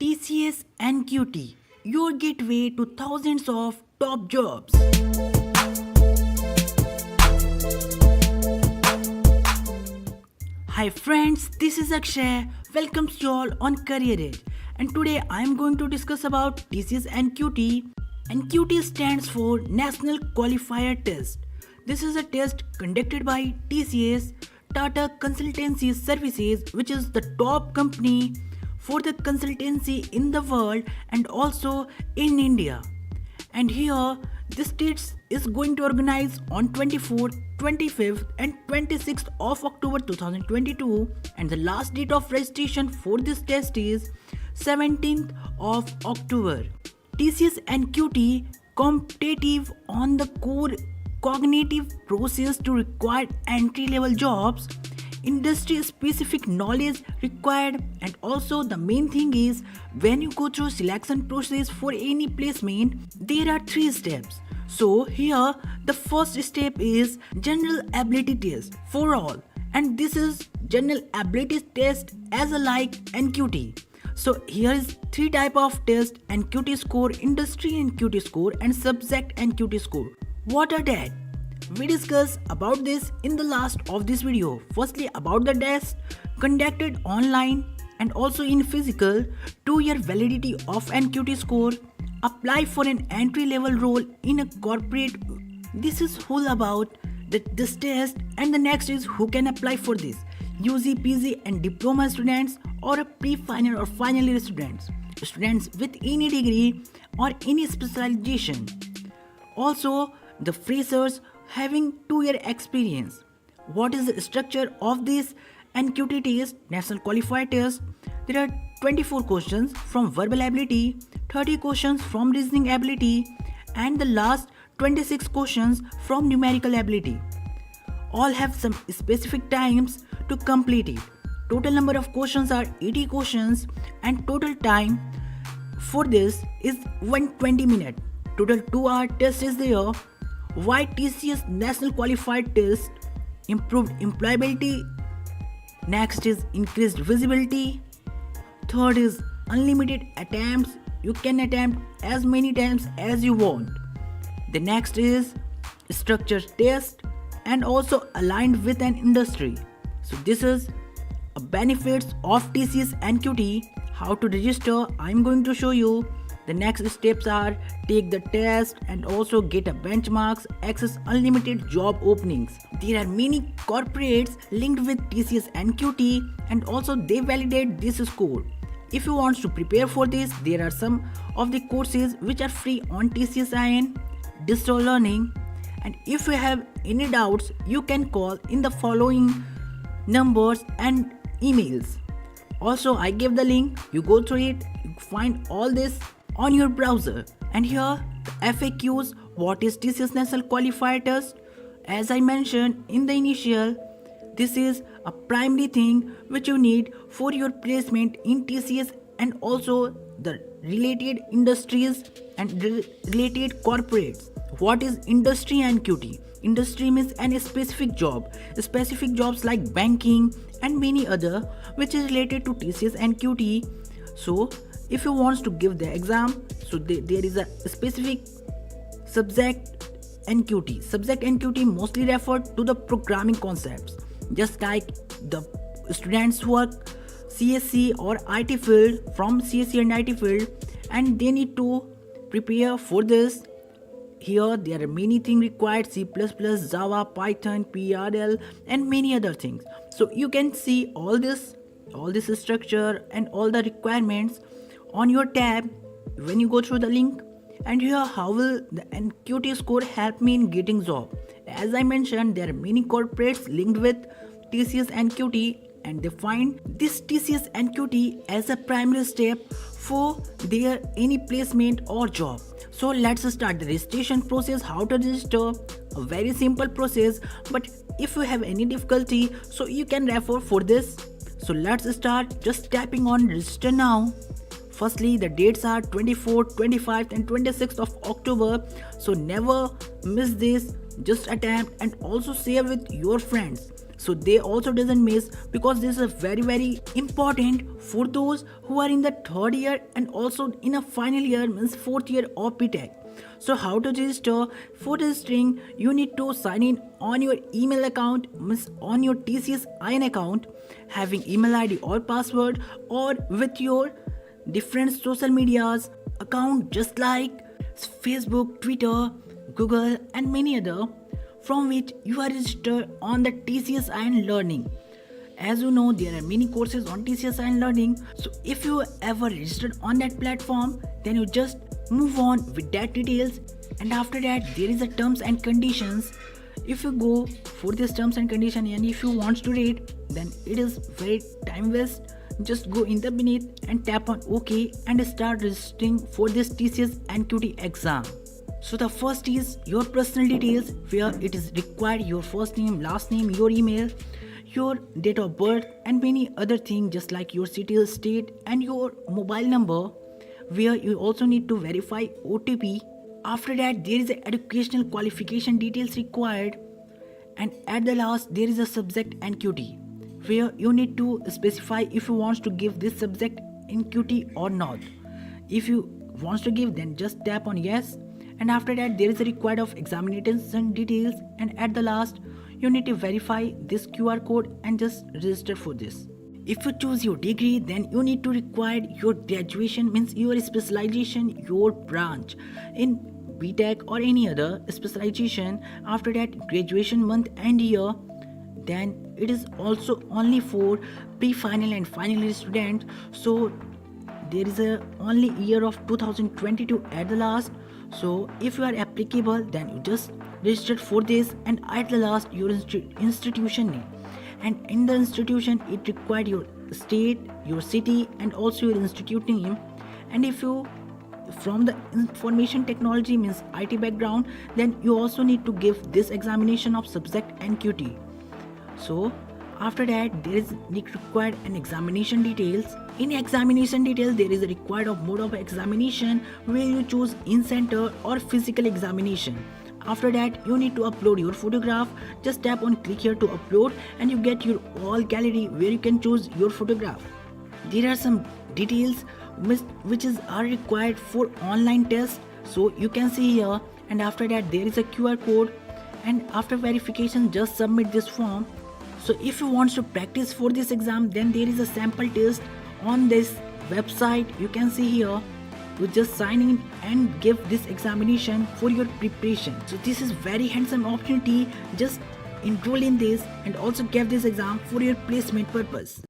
TCS and QT, your gateway to thousands of top jobs. Hi friends, this is Akshay. Welcome you all on Career Edge. And today I am going to discuss about TCS and QT. And QT stands for National Qualifier Test. This is a test conducted by TCS, Tata Consultancy Services, which is the top company for the consultancy in the world and also in India. And here, this test is going to organize on 24th, 25th and 26th of October 2022, and the last date of registration for this test is 17th of October. TCS and QT competitive on the core cognitive process to required entry level jobs, industry specific knowledge required, and also the main thing is when you go through selection process for any placement there are 3 steps. So here the first step is general ability test for all, and this is general ability test as a like NQT. So here is 3 type of test: NQT score, industry NQT score, and subject NQT score. What are that? We discuss about this in the last of this video. Firstly, about the test conducted online and also in physical, 2-year validity of NQT score, apply for an entry level role in a corporate. This is whole about this test, and the next is who can apply for this: UG, PG and diploma students, or a pre-final or final year students with any degree or any specialization. Also, the freshers having 2-year experience. What is the structure of this NQT test, National Qualifier Test? There are 24 questions from verbal ability, 30 questions from reasoning ability, and the last 26 questions from numerical ability. All have some specific times to complete it. Total number of questions are 80 questions, and total time for this is 120 minutes. Total 2-hour test is there. Why TCS National Qualified Test? Improved employability. Next is increased visibility. Third is unlimited attempts. You can attempt as many times as you want. The next is structured test and also aligned with an industry. So this is a benefits of TCS and QT. How to register, I'm going to show you. The next steps are take the test and also get a benchmarks, access unlimited job openings. There are many corporates linked with TCS and QT, and also they validate this score. If you want to prepare for this, there are some of the courses which are free on TCSIN digital learning. And if you have any doubts, you can call in the following numbers and emails. Also, I gave the link, you go through it, you find all this on your browser. And here the FAQs, what is TCS National Qualifier Test? As I mentioned in the initial, this is a primary thing which you need for your placement in TCS and also the related industries and related corporates. What is industry and QT? Industry means any specific job, specific jobs like banking and many other which is related to TCS and QT. So if you want to give the exam, so there is a specific subject NQT. Subject NQT mostly referred to the programming concepts, just like the students who are CSC or IT field, from CSC and IT field, and they need to prepare for this. Here there are many things required: C++, Java, Python, PRL and many other things. So you can see all this structure and all the requirements on your tab when you go through the link. And here, how will the NQT score help me in getting job? As I mentioned, there are many corporates linked with TCS and QT, and they find this TCS and QT as a primary step for their any placement or job. So let's start the registration process. How to register? A very simple process, but if you have any difficulty, so you can refer for this. So let's start just tapping on register now. Firstly, the dates are 24th, 25th and 26th of October. So never miss this. Just attempt and also share with your friends so they also doesn't miss, because this is very important for those who are in the third year and also in a final year, means fourth year of BTech. So how to register? For registering, you need to sign in on your email account, means on your TCS IN account, having email ID or password, or with your different social medias account just like Facebook, Twitter, Google and many other, from which you are registered on the TCS IN Learning. As you know, there are many courses on TCS IN Learning. So if you ever registered on that platform, then you just move on with that details. And after that, there is a terms and conditions. If you go for this terms and condition and if you want to read, then it is very time waste. Just go in the beneath and tap on OK and start registering for this TCS NQT exam. So the first is your personal details, where it is required your first name, last name, your email, your date of birth and many other things just like your city, state and your mobile number, where you also need to verify OTP. After that, there is a educational qualification details required, and at the last there is a subject NQT, where you need to specify if you want to give this subject in QT or not. If you want to give, then just tap on yes. And after that, there is a required of examination details, and at the last you need to verify this QR code and just register for this. If you choose your degree, then you need to require your graduation, means your specialization, your branch in BTech or any other specialization. After that, graduation month and year. Then it is also only for pre-final and final year students. So there is a only year of 2022 at the last. So if you are applicable, then you just register for this, and at the last your institution name, and in the institution it required your state, your city and also your institute name. And if you from the information technology, means IT background, then you also need to give this examination of subject NQT. So after that, there is required an examination details. In examination details, there is a required of mode of examination, where you choose in center or physical examination. After that, you need to upload your photograph. Just tap on click here to upload and you get your all gallery where you can choose your photograph. There are some details which are required for online test, so you can see here. And after that, there is a QR code, and after verification just submit this form. So if you want to practice for this exam, then there is a sample test on this website. You can see here, you just sign in and give this examination for your preparation. So this is very handsome opportunity. Just enroll in this and also give this exam for your placement purpose.